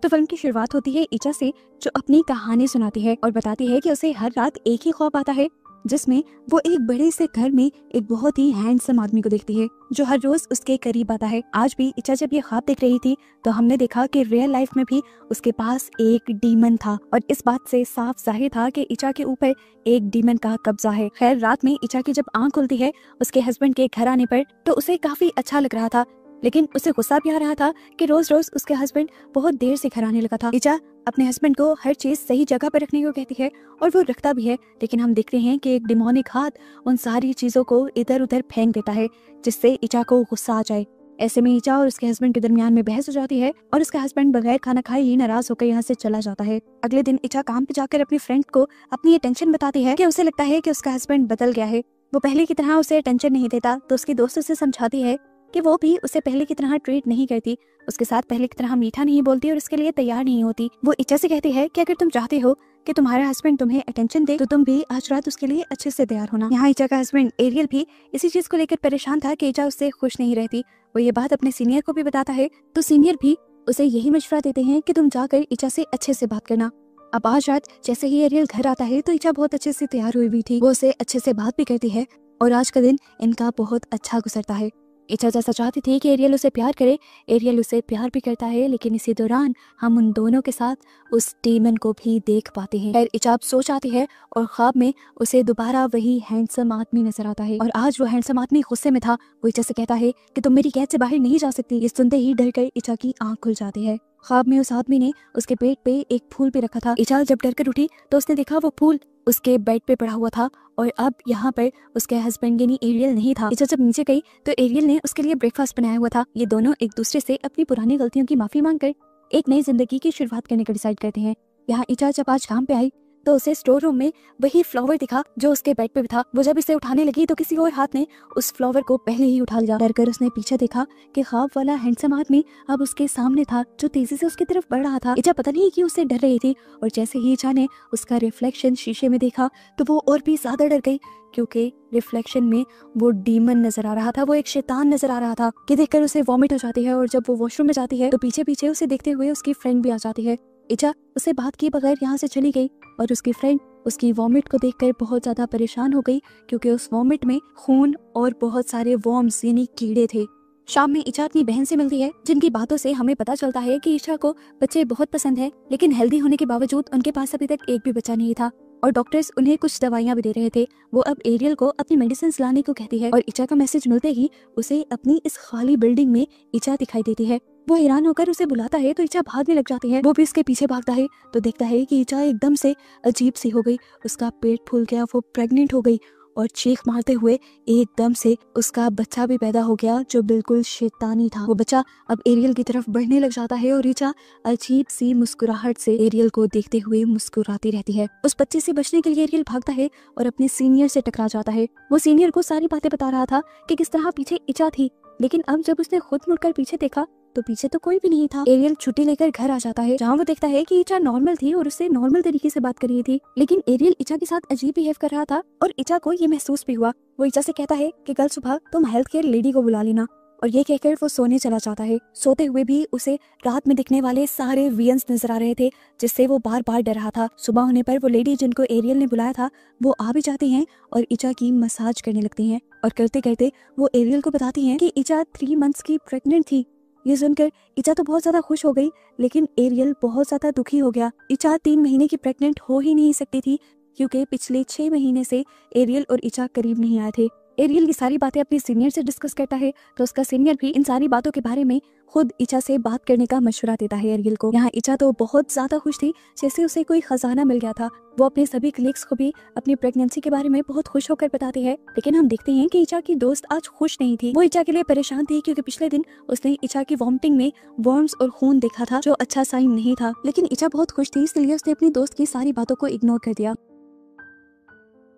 तो फिल्म की शुरुआत होती है इचा से, जो अपनी कहानी सुनाती है और बताती है कि उसे हर रात एक ही ख्वाब आता है, जिसमें वो एक बड़े से घर में एक बहुत ही हैंडसम आदमी को देखती है जो हर रोज उसके करीब आता है। आज भी इचा जब ये ख्वाब देख रही थी तो हमने देखा कि रियल लाइफ में भी उसके पास एक डीमन था और इस बात से साफ जाहिर था कि इचा के ऊपर एक डीमन का कब्जा है। खैर, रात में इचा की जब आंख खुलती है उसके हस्बैंड के घर आने पर, तो उसे काफी अच्छा लग रहा था, लेकिन उसे गुस्सा भी आ रहा था कि रोज रोज उसके हस्बैंड बहुत देर से घर आने लगा था। इचा अपने हस्बैंड को हर चीज सही जगह पर रखने को कहती है और वो रखता भी है, लेकिन हम देखते हैं कि एक डिमोनिक हाथ उन सारी चीजों को इधर उधर फेंक देता है जिससे इचा को गुस्सा आ जाए। ऐसे में इचा और उसके हस्बैंड के दरमियान में बहस हो जाती है और उसका हस्बैंड बगैर खाना खाए ही नाराज होकर यहाँ से चला जाता है। अगले दिन इचा काम पे जाकर अपनी फ्रेंड को अपनी ये टेंशन बताती है कि उसे लगता है कि उसका हस्बैंड बदल गया है, वो पहले की तरह उसे टेंशन नहीं देता। तो उसकी दोस्त उसे समझाती है कि वो भी उसे पहले की तरह ट्रीट नहीं करती, उसके साथ पहले की तरह मीठा नहीं बोलती और उसके लिए तैयार नहीं होती। वो इचा से कहती है कि अगर तुम चाहते हो कि तुम्हारा हस्बैंड तुम्हें अटेंशन दे तो तुम भी आज रात उसके लिए अच्छे से तैयार होना। यहाँ इचा का हस्बैंड एरियल भी इसी चीज को लेकर परेशान था कि इचा उससे खुश नहीं रहती। वो ये बात अपने सीनियर को भी बताता है तो सीनियर भी उसे यही मशवरा देते हैं कि तुम जाकर इचा से अच्छे से बात करना। अब आज रात जैसे ही एरियल घर आता है तो इचा बहुत अच्छे से तैयार हुई हुई थी, वो उसे अच्छे से बात भी करती है और आज का दिन इनका बहुत अच्छा गुजरता है। इचा जैसा चाहती थी कि एरियल उसे प्यार करे, एरियल उसे प्यार भी करता है, लेकिन इसी दौरान हम उन दोनों के साथ उस डीमन को भी देख पाते हैं। खैर, इचा अब सो जाती है और ख्वाब में उसे दोबारा वही हैंडसम आदमी नजर आता है और आज वो हैंडसम आदमी गुस्से में था। वो इचा से कहता है कि तुम मेरी कैद से बाहर नहीं जा सकती। ये सुनते ही डर कर इचा की आंख खुल जाती है। ख्वाब में उस आदमी ने उसके पेट पे एक फूल पे रखा था। इचा जब डर कर उठी तो उसने देखा वो फूल उसके बेड पे पड़ा हुआ था और अब यहाँ पर उसके हस्बैंड यानी एरियल नहीं था। इचा जब नीचे गई तो एरियल ने उसके लिए ब्रेकफास्ट बनाया हुआ था। ये दोनों एक दूसरे से अपनी पुरानी गलतियों की माफी मांगकर एक नई जिंदगी की शुरुआत करने का डिसाइड करते हैं। यहाँ इचा जब आज काम पे आई तो उसे स्टोर रूम में वही फ्लावर दिखा जो उसके बेड पे था। वो जब इसे उठाने लगी तो किसी और हाथ ने उस फ्लावर को पहले ही उठा लिया। डर कर उसने पीछे देखा कि ख्वाब वाला हैंडसम आदमी अब उसके सामने था जो तेजी से उसकी तरफ बढ़ रहा था। इचा पता नहीं क्यों उससे डर रही थी और जैसे ही इचा ने उसका रिफ्लेक्शन शीशे में देखा तो वो और भी ज्यादा डर गई, क्योंकि रिफ्लेक्शन में वो डीमन नजर आ रहा था, वो एक शैतान नजर आ रहा था। कि देखकर उसे वॉमिट हो जाती है और जब वो वॉशरूम में जाती है तो पीछे पीछे उसे देखते हुए उसकी फ्रेंड भी आ जाती है। इचा उसे बात किए बगैर यहाँ से चली गई और उसकी फ्रेंड उसकी वॉमिट को देखकर बहुत ज्यादा परेशान हो गई, क्योंकि उस वॉमिट में खून और बहुत सारे वॉर्म्स यानी कीड़े थे। शाम में इचा अपनी बहन से मिलती है, जिनकी बातों से हमें पता चलता है कि इचा को बच्चे बहुत पसंद है, लेकिन हेल्दी होने के बावजूद उनके पास अभी तक एक भी बच्चा नहीं था और डॉक्टर्स उन्हें कुछ दवाइयां भी दे रहे थे। वो अब एरियल को अपनी मेडिसिन लाने को कहती है और इचा का मैसेज मिलते ही उसे अपनी इस खाली बिल्डिंग में इचा दिखाई देती है। वो हैरान होकर उसे बुलाता है तो इचा भागने लग जाती है। वो भी उसके पीछे भागता है तो देखता है कि इचा एकदम से अजीब सी हो गई, उसका पेट फूल गया, वो प्रेग्नेंट हो गई और चीख मारते हुए एकदम से उसका बच्चा भी पैदा हो गया जो बिल्कुल शैतानी था। वो बच्चा अब एरियल की तरफ बढ़ने लग जाता है और इचा अजीब सी मुस्कुराहट से एरियल को देखते हुए मुस्कुराती रहती है। उस बच्चे से बचने के लिए एरियल भागता है और अपने सीनियर से टकरा जाता है। वो सीनियर को सारी बातें बता रहा था कि किस तरह पीछे इचा थी, लेकिन अब जब उसने खुद मुड़कर पीछे देखा तो पीछे तो कोई भी नहीं था। एरियल छुट्टी लेकर घर आ जाता है, जहाँ वो देखता है कि इचा नॉर्मल थी और उससे नॉर्मल तरीके से बात कर रही थी, लेकिन एरियल इचा के साथ अजीब बिहेव कर रहा था और इचा को ये महसूस भी हुआ। वो इचा से कहता है कि कल सुबह तुम हेल्थ केयर लेडी को बुला लेना, और ये कहकर वो सोने चला जाता है। सोते हुए भी उसे रात में दिखने वाले सारे वियंस नजर आ रहे थे, जिससे वो बार बार डर रहा था। सुबह होने पर वो लेडी जिनको एरियल ने बुलाया था वो आ भी जाती हैं और इचा की मसाज करने लगती हैं और करते करते वो एरियल को बताती हैं कि इचा 3 मंथ्स की प्रेग्नेंट थी। ये सुनकर इचा तो बहुत ज्यादा खुश हो गई, लेकिन एरियल बहुत ज्यादा दुखी हो गया। इचा 3 महीने की प्रेग्नेंट हो ही नहीं सकती थी, क्योंकि पिछले 6 महीने से एरियल और इचा करीब नहीं आए थे। एरियल की सारी बातें अपने सीनियर से डिस्कस करता है तो उसका सीनियर भी इन सारी बातों के बारे में खुद इचा से बात करने का मशवरा देता है एरियल को। यहाँ इचा तो बहुत ज्यादा खुश थी, जैसे उसे कोई खजाना मिल गया था। वो अपने सभी कलीग्स को भी अपनी प्रेगनेंसी के बारे में बहुत खुश होकर बताती है, लेकिन हम देखते हैं कि इचा की दोस्त आज खुश नहीं थी। वो इचा के लिए परेशान थी, क्योंकि पिछले दिन उसने इचा की वॉमिटिंग में वर्म्स और खून देखा था, जो अच्छा साइन नहीं था। लेकिन इचा बहुत खुश थी, इसलिए उसने अपनी दोस्त की सारी बातों को इग्नोर कर दिया।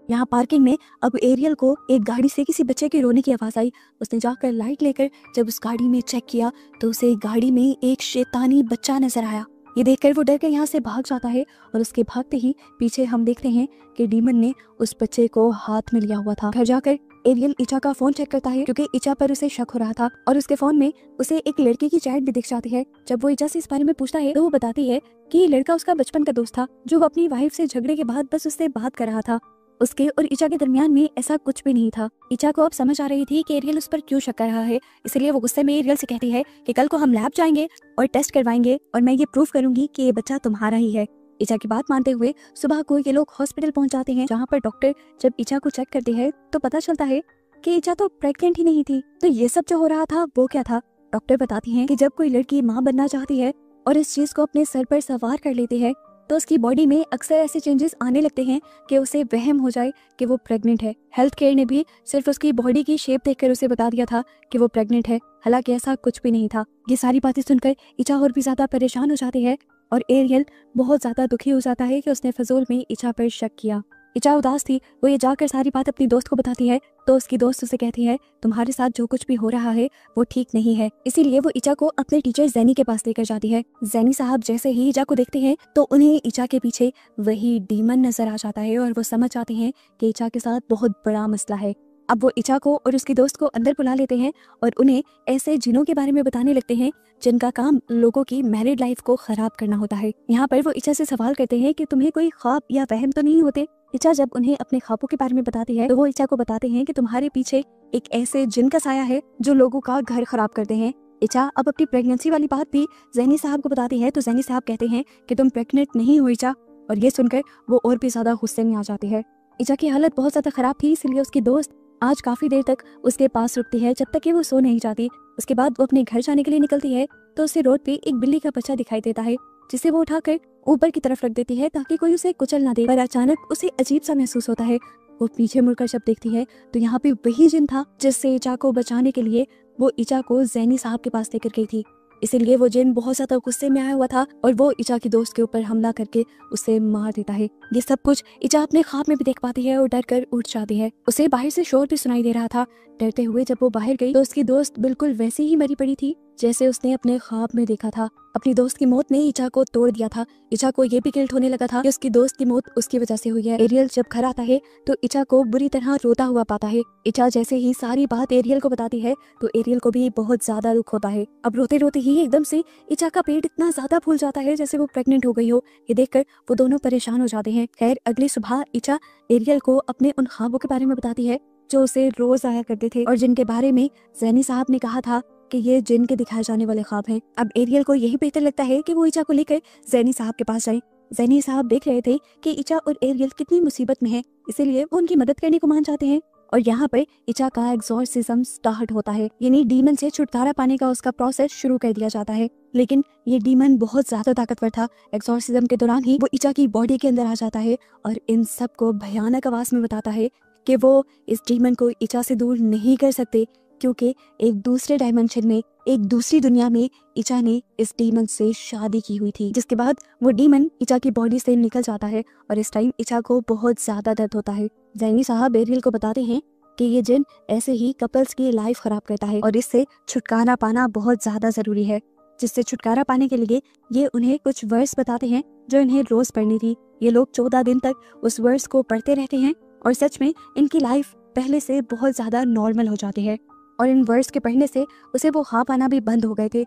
यहाँ पार्किंग में अब एरियल को एक गाड़ी से किसी बच्चे के रोने की आवाज आई। उसने जाकर लाइट लेकर जब उस गाड़ी में चेक किया तो उसे गाड़ी में एक शैतानी बच्चा नजर आया। ये देखकर वो डर के यहाँ से भाग जाता है और उसके भागते ही पीछे हम देखते हैं कि डीमन ने उस बच्चे को हाथ में लिया हुआ था। घर जाकर एरियल इचा का फोन चेक करता है क्योंकि इचा पर उसे शक हो रहा था और उसके फोन में उसे एक लड़के की चैट भी दिख जाती है। जब वो इचा से इस बारे में पूछता है तो वो बताती है कि ये लड़का उसका बचपन का दोस्त था जो वो अपनी वाइफ से झगड़े के बाद बस उससे बात कर रहा था। उसके और इचा के दरमियान में ऐसा कुछ भी नहीं था। इचा को अब समझ आ रही थी कि एरियल उस पर क्यों शक कर रहा है, इसलिए वो गुस्से में एरियल से कहती है कि कल को हम लैब जाएंगे और टेस्ट करवाएंगे और मैं ये प्रूफ करूंगी कि ये बच्चा तुम्हारा ही है। इचा की बात मानते हुए सुबह को ये लोग हॉस्पिटल पहुंच जाते हैं, जहाँ पर डॉक्टर जब इचा को चेक करते हैं तो पता चलता है कि इचा तो प्रेग्नेंट ही नहीं थी। तो ये सब जो हो रहा था वो क्या था? डॉक्टर बताती हैं कि जब कोई लड़की माँ बनना चाहती है और इस चीज को अपने सर पर सवार कर लेती है तो उसकी बॉडी में अक्सर ऐसे चेंजेस आने लगते हैं कि उसे वहम हो जाए कि वो प्रेग्नेंट है। हेल्थ केयर ने भी सिर्फ उसकी बॉडी की शेप देखकर उसे बता दिया था कि वो प्रेग्नेंट है, हालांकि ऐसा कुछ भी नहीं था। ये सारी बातें सुनकर इचा और भी ज्यादा परेशान हो जाती है और एरियल बहुत ज्यादा दुखी हो जाता है कि उसने फजूल में इचा पर शक किया। इचा उदास थी, वो ये जाकर सारी बात अपनी दोस्त को बताती है तो उसकी दोस्त उसे कहती है तुम्हारे साथ जो कुछ भी हो रहा है वो ठीक नहीं है। इसीलिए वो इचा को अपने टीचर जैनी के पास लेकर जाती है। जैनी साहब जैसे ही इचा को देखते हैं तो उन्हें इचा के पीछे वही डीमन नजर आ जाता है और वो समझ जाते हैं कि इचा के साथ बहुत बड़ा मसला है। अब वो इचा को और उसकी दोस्त को अंदर बुला लेते हैं और उन्हें ऐसे जिनों के बारे में बताने लगते हैं जिनका काम लोगों की मैरिड लाइफ को खराब करना होता है। यहाँ पर वो इचा से सवाल करते हैं कि तुम्हें कोई ख्वाब या वहम तो नहीं होते? इचा जब उन्हें अपने ख्वाबों के बारे में बताती है तो वो इचा को बताते हैं कि तुम्हारे पीछे एक ऐसे जिन का साया है जो लोगों का घर खराब करते हैं। इचा अब अपनी प्रेगनेंसी वाली बात भी जैनी साहब को बताती है तो जैनी साहब कहते हैं कि तुम प्रेग्नेंट नहीं हो इचा, और ये सुनकर वो और भी ज्यादा गुस्से में आ जाती है। इचा की हालत बहुत ज्यादा खराब थी, इसलिए उसकी दोस्त आज काफी देर तक उसके पास रुकती है जब तक कि वो सो नहीं जाती। उसके बाद वो अपने घर जाने के लिए निकलती है तो उसे रोड पे एक बिल्ली का बच्चा दिखाई देता है जिसे वो उठाकर ऊपर की तरफ रख देती है ताकि कोई उसे कुचल ना दे। पर अचानक उसे अजीब सा महसूस होता है। वो पीछे मुड़कर जब देखती है तो यहाँ पे वही जिन था जिससे इचा को बचाने के लिए वो इचा को जैनी साहब के पास लेकर गई थी। इसीलिए वो जिन बहुत ज्यादा गुस्से में आया हुआ था और वो इचा की दोस्त के ऊपर हमला करके उसे मार देता है। ये सब कुछ इचा अपने ख्वाब में भी देख पाती है और डर कर उठ जाती है। उसे बाहर से शोर भी सुनाई दे रहा था। डरते हुए जब वो बाहर गई तो उसकी दोस्त बिल्कुल वैसी ही मरी पड़ी थी जैसे उसने अपने ख्वाब में देखा था। अपनी दोस्त की मौत ने इचा को तोड़ दिया था। इचा को ये भी गिल्ट होने लगा था कि उसकी दोस्त की मौत उसकी वजह से हुई है। एरियल जब घर आता है तो इचा को बुरी तरह रोता हुआ पाता है। इचा जैसे ही सारी बात एरियल को बताती है तो एरियल को भी बहुत ज्यादा दुख होता है। अब रोते रोते ही एकदम से इचा का पेट इतना ज्यादा फूल जाता है जैसे वो प्रेग्नेंट हो गई हो। ये देखकर वो दोनों परेशान हो जाते हैं। खैर अगली सुबह इचा एरियल को अपने उन ख्वाबों के बारे में बताती है जो उसे रोज आया करते थे और जिनके बारे में जैनी साहब ने कहा था कि ये जिन के दिखाए जाने वाले ख्वाब हैं। अब एरियल को यही बेहतर लगता है कि वो इचा को लेकर जैनी साहब के पास जाए। जैनी साहब देख रहे थे कि इचा और एरियल कितनी मुसीबत में है, इसीलिए वो उनकी मदद करने को मान जाते हैं और यहाँ पर इचा का एग्जॉर्सिज्म स्टार्ट होता है, यानी डीमन से छुटकारा पाने का उसका प्रोसेस शुरू कर दिया जाता है। लेकिन ये डीमन बहुत ज्यादा ताकतवर था। एग्जॉर्सिज्म के दौरान ही वो इचा की बॉडी के अंदर आ जाता है और इन सब को भयानक आवाज में बताता है कि वो इस डीमन को इचा से दूर नहीं कर सकते क्योंकि एक दूसरे डायमेंशन में, एक दूसरी दुनिया में इचा ने इस डीमन से शादी की हुई थी। जिसके बाद वो डीमन इचा की बॉडी से निकल जाता है और इस टाइम इचा को बहुत ज्यादा दर्द होता है। जैनी साहब एरियल को बताते हैं कि ये जिन ऐसे ही कपल्स की लाइफ खराब करता है और इससे छुटकारा पाना बहुत ज्यादा जरूरी है। जिससे छुटकारा पाने के लिए ये उन्हें कुछ वर्स बताते हैं जो इन्हें रोज पढ़नी थी। ये लोग 14 दिन तक उस वर्स को पढ़ते रहते हैं और सच में इनकी लाइफ पहले से बहुत ज्यादा नॉर्मल हो जाती है और इन वर्ड्स के पढ़ने से उसे वो ख्वाब आना भी बंद हो गए थे।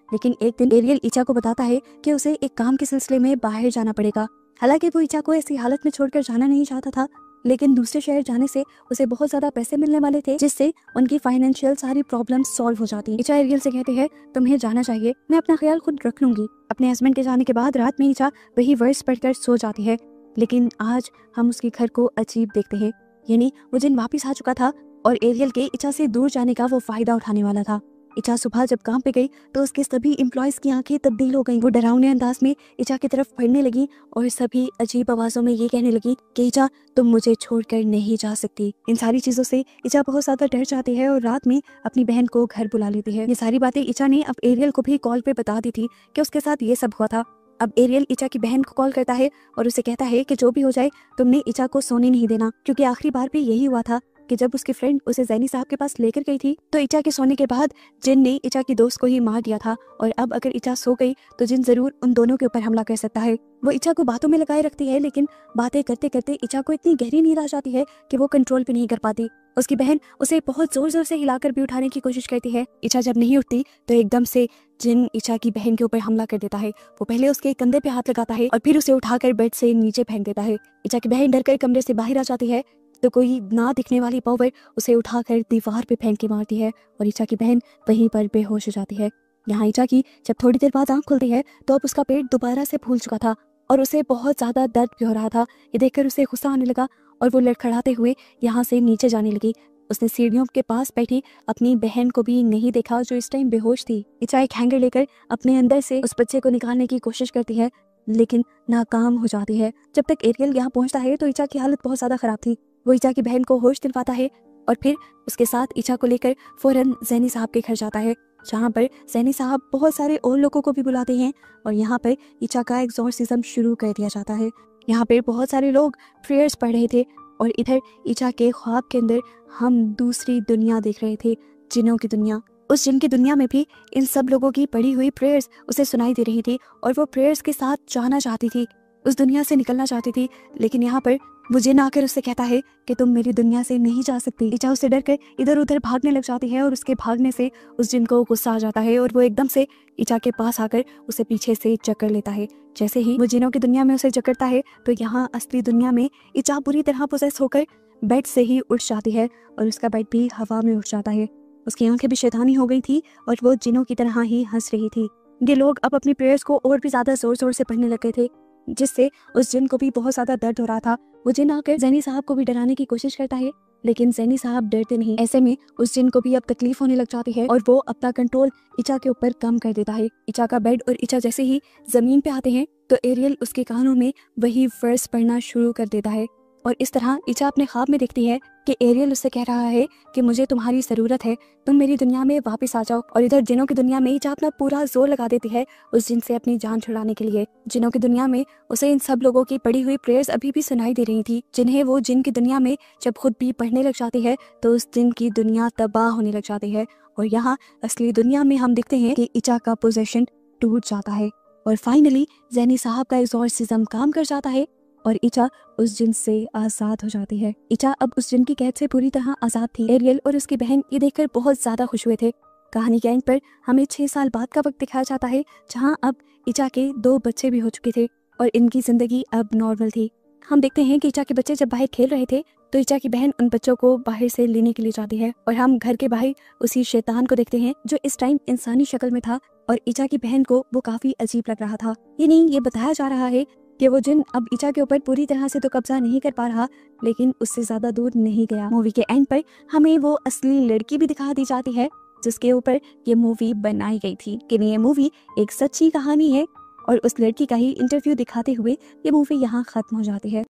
लेकिन एक दिन एरियल इचा को बताता है कि उसे एक काम के सिलसिले में बाहर जाना पड़ेगा। हालांकि वो इचा को ऐसी हालत में छोड़कर जाना नहीं चाहता था, लेकिन दूसरे शहर जाने से उसे बहुत ज्यादा पैसे मिलने वाले थे जिससे उनकी फाइनेंशियल सारी प्रॉब्लम सॉल्व हो जाती। इचा एरियल से कहते हैं तुम्हें जाना चाहिए, मैं अपना ख्याल खुद रख लूंगी। अपने हस्बैंड के जाने के बाद रात में इचा वही वर्ड्स पढ़कर सो जाती है। लेकिन आज हम उसके घर को अजीब देखते हैं, यानी वो जिन वापिस आ चुका था और एरियल के इचा से दूर जाने का वो फायदा उठाने वाला था। इचा सुबह जब काम पे गई तो उसके सभी एम्प्लॉयज की आंखें तब्दील हो गईं। वो डरावने अंदाज में इचा की तरफ बढ़ने लगी और सभी अजीब आवाजों में ये कहने लगी कि इचा तुम मुझे छोड़कर नहीं जा सकती। इन सारी चीजों से इचा बहुत ज्यादा डर जाती है और रात में अपनी बहन को घर बुला लेती है। ये सारी बातें इचा ने अब एरियल को भी कॉल पे बता दी थी कि उसके साथ ये सब हुआ था। अब एरियल इचा की बहन को कॉल करता है और उसे कहता है कि जो भी हो जाए तुमने इचा को सोने नहीं देना, क्योंकि आखिरी बार भी यही हुआ था कि जब उसकी फ्रेंड उसे जैनी साहब के पास लेकर गई थी तो इचा के सोने के बाद जिन ने इचा की दोस्त को ही मार दिया था, और अब अगर इचा सो गई तो जिन जरूर उन दोनों के ऊपर हमला कर सकता है। वो इचा को बातों में लगाए रखती है, लेकिन बातें करते करते इचा को इतनी गहरी नींद आ जाती है कि वो कंट्रोल भी नहीं कर पाती। उसकी बहन उसे बहुत जोर जोर से हिलाकर भी उठाने की कोशिश करती है। इचा जब नहीं उठती तो एकदम से जिन इचा की बहन के ऊपर हमला कर देता है। वो पहले उसके कंधे पे हाथ लगाता है और फिर उसे उठाकर बेड से नीचे फेंक देता है। इचा की बहन डरकर कमरे से बाहर आ जाती है तो कोई ना दिखने वाली पावर उसे उठाकर दीवार पे फेंक के मारती है और इचा की बहन वहीं पर बेहोश हो जाती है। यहाँ इचा की जब थोड़ी देर बाद आंख खुलती है तो अब उसका पेट दोबारा से फूल चुका था और उसे बहुत ज्यादा दर्द भी हो रहा था। ये देखकर उसे गुस्सा आने लगा और वो लड़खड़ाते हुए यहाँ से नीचे जाने लगी। उसने सीढ़ियों के पास बैठी अपनी बहन को भी नहीं देखा जो इस टाइम बेहोश थी। इचा एक हैंगर लेकर अपने अंदर से उस बच्चे को निकालने की कोशिश करती है, लेकिन नाकाम हो जाती है। जब तक एरियल यहाँ पहुंचता है तो इचा की हालत बहुत ज्यादा खराब थी। वो इचा की बहन को होश दिलवाता है और फिर उसके साथ इचा को लेकर फौरन जैनी साहब के घर जाता है, जहाँ पर जैनी साहब बहुत सारे और लोगों को भी बुलाते हैं और यहाँ पर इचा का एग्जॉर्सिज्म शुरू कर दिया जाता है। यहाँ पर बहुत सारे लोग प्रेयर्स पढ़ रहे थे और इधर इचा के ख्वाब के अंदर हम दूसरी दुनिया देख रहे थे, जिनों की दुनिया। उस जिन की दुनिया में भी इन सब लोगों की पढ़ी हुई प्रेयर्स उसे सुनाई दे रही थी और वो प्रेयर्स के साथ जाना चाहती थी, उस दुनिया से निकलना चाहती थी। लेकिन यहाँ पर वो जिन आकर उससे कहता है कि तुम मेरी दुनिया से नहीं जा सकती। इचा उससे डरकर इधर उधर भागने लग जाती है और उसके भागने से उस जिन को गुस्सा आ जाता है और वो एकदम से इचा के पास आकर उसे पीछे से जकड़ लेता है। जैसे ही वो जिनों की दुनिया में उसे जकड़ता है तो यहाँ असली दुनिया में इचा बुरी तरह पोसेस होकर बेड से ही उठ जाती है और उसका बेड भी हवा में उठ जाता है। उसकी आंखें भी शैतानी हो गई थी और वो जिनों की तरह ही हंस रही थी। ये लोग अब अपनी प्रेयर्स को और भी ज्यादा जोर जोर से पढ़ने लग गए थे, जिससे उस जिन को भी बहुत ज्यादा दर्द हो रहा था। वो जिन आकर जैनी साहब को भी डराने की कोशिश करता है, लेकिन जैनी साहब डरते नहीं। ऐसे में उस जिन को भी अब तकलीफ होने लग जाती है और वो अपना कंट्रोल इचा के ऊपर कम कर देता है। इचा का बेड और इचा जैसे ही जमीन पे आते हैं तो एरियल उसके कानों में वही वर्स पढ़ना शुरू कर देता है और इस तरह इचा अपने ख्वाब में देखती है कि एरियल उससे कह रहा है कि मुझे तुम्हारी जरूरत है, तुम मेरी दुनिया में वापस आ जाओ। और इधर जिनों की दुनिया में इचा अपना पूरा जोर लगा देती है उस जिन से अपनी जान छुड़ाने के लिए। जिनों की दुनिया में उसे इन सब लोगों की पढ़ी हुई प्रेयर्स अभी भी सुनाई दे रही थी, जिन्हें वो जिन की दुनिया में जब खुद भी पढ़ने लग जाती है तो उस जिन की दुनिया तबाह होने लग जाती है। और यहाँ असली दुनिया में हम देखते हैं कि इचा का पोजेशन टूट जाता है और फाइनली जैनी साहब का एग्जॉर्सिज्म काम कर जाता है और इचा उस जिन से आजाद हो जाती है। इचा अब उस जिन की कैद से पूरी तरह आजाद थी। एरियल और उसकी बहन ये देखकर बहुत ज्यादा खुश हुए थे। कहानी के एंड पर हमें 6 साल बाद का वक्त दिखाया जाता है, जहां अब इचा के 2 बच्चे भी हो चुके थे और इनकी जिंदगी अब नॉर्मल थी। हम देखते हैं कि इचा के बच्चे जब बाहर खेल रहे थे तो इचा की बहन उन बच्चों को बाहर से लेने के लिए जाती है और हम घर के बाहर उसी शैतान को देखते हैं जो इस टाइम इंसानी शक्ल में था और इचा की बहन को वो काफी अजीब लग रहा था। ये बताया जा रहा है कि वो जिन अब इचा के ऊपर पूरी तरह से तो कब्जा नहीं कर पा रहा, लेकिन उससे ज्यादा दूर नहीं गया। मूवी के एंड पर हमें वो असली लड़की भी दिखा दी जाती है जिसके ऊपर ये मूवी बनाई गई थी। कि ये मूवी एक सच्ची कहानी है और उस लड़की का ही इंटरव्यू दिखाते हुए ये मूवी यहाँ खत्म हो जाती है।